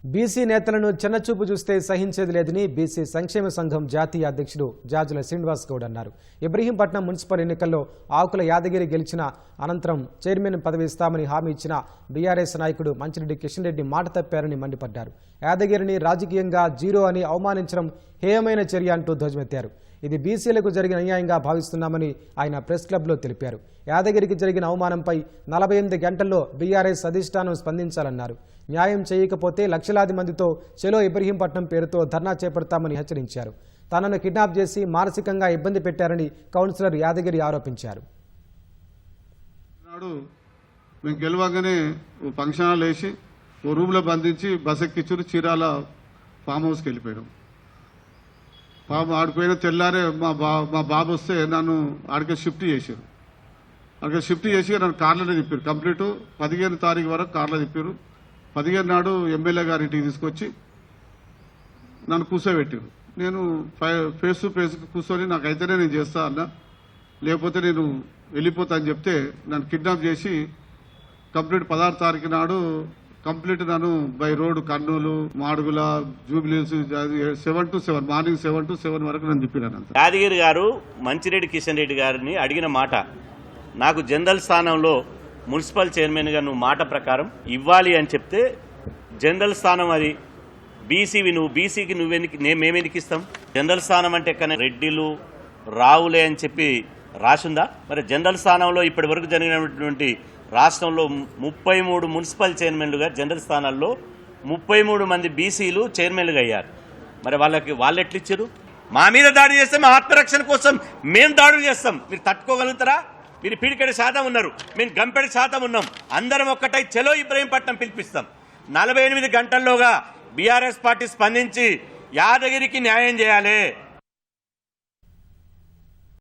BC నేతలను చిన్నచూపు చూస్తే సహించేది లేదని బీసీ సంక్షేమ సంఘం జాతీయ అధ్యక్షుడు జాజుల శ్రీనివాస్ గౌడ్ అన్నారు. ఇబ్రహీంపట్నం మున్సిపల్ ఎన్నికల్లో ఆకుల యాదగిరి గెలిచిన అనంతరం చైర్మన్ పదవి ఇస్తామని హామీ ఇచ్చిన బీఆర్ఎస్ నాయకుడు మంచిరెడ్డి కిషన్ రెడ్డి మాట తప్పారని మండిపడ్డారు. యాదగిరిని రాజకీయంగా జీరో అని అవమానించడం హేయమైన చర్య అంటూ ధ్వజమెత్తారు. ఇది బీసీలకు జరిగిన అన్యాయంగా భావిస్తున్నామని ఆయన ప్రెస్ క్లబ్లో తెలిపారు. యాదగిరికి జరిగిన అవమానంపై 48 గంటల్లో బీఆర్ఎస్ అధిష్టానం స్పందించాలన్నారు. న్యాయం చేయకపోతే లక్షలాది మందితో చెలో ఇబ్రహీంపట్నం పేరుతో ధర్నా చేపడతామని హెచ్చరించారు. తనను కిడ్నాప్ చేసి మానసికంగా ఇబ్బంది పెట్టారని కౌన్సిలర్ యాదగిరి ఆరోపించారు. మేము గెలవగానే ఫంక్షన్ హాల్ వేసి ఓ రూమ్లో బంధించి బస్ ఎక్కించుని చీరాల ఫామ్ హౌస్కి వెళ్ళిపోయాం. ఆడిపోయిన తెల్లారే మా బాబు వస్తే నన్ను ఆడికి షిఫ్ట్ చేశారు. అక్కడ షిఫ్ట్ చేసి నన్ను కార్లో తిప్పారు. కంప్లీట్ 15 తారీఖు వరకు కార్లో తిప్పారు. 15 నాడు ఎమ్మెల్యే గారి ఇంటికి తీసుకొచ్చి నన్ను కూర్చోబెట్టారు. నేను ఫేస్ టు ఫేస్ కూర్చొని నాకైతేనే నేను చేస్తా అన్నా, లేకపోతే నేను వెళ్ళిపోతా అని చెప్తే నన్ను కిడ్నాప్ చేసి కంప్లీట్ 16 తారీఖు నాడు కంప్లీట్ నన్ను by road Kurnool, Madugula, Jubilees 7 to 7 morning 7 to 7 వరకు నన్ను చెప్పినాను. యాదగిరి గారు మంచిరెడ్డి కిషన్ రెడ్డి గారిని అడిగిన మాట, నాకు జనరల్ స్థానంలో మున్సిపల్ చైర్మన్గా నువ్వు మాట ప్రకారం ఇవ్వాలి అని చెప్తే, జనరల్ స్థానం అది బీసీవి, నువ్వు బీసీకి మేమెందుకు ఇస్తాం? జనరల్ స్థానం అంటే కానీ రెడ్డిలు రావులే అని చెప్పి రాసుందా? మరి జనరల్ స్థానంలో ఇప్పటి వరకు జరిగినటువంటి రాష్ట్రంలో 33 మున్సిపల్ చైర్మన్లుగా జనరల్ స్థానాల్లో 33 మంది బీసీలు చైర్మన్లుగా అయ్యారు. మరి వాళ్ళు ఎట్లిచ్చారు? మా మీద దాడి చేస్తే మా ఆత్మరక్షణ కోసం మేము దాడులు చేస్తాం. మీరు తట్టుకోగలుగుతారా? మీరు పీడికడి శాతం ఉన్నారు, మేము గంపెడి శాతం ఉన్నాం. అందరం ఒక్కటై చెలో ఇబ్రహీంపట్నం పిలిపిస్తాం. 48 గంటల్లోగా బీఆర్ఎస్ పార్టీ స్పందించి యాదగిరికి న్యాయం చేయాలి.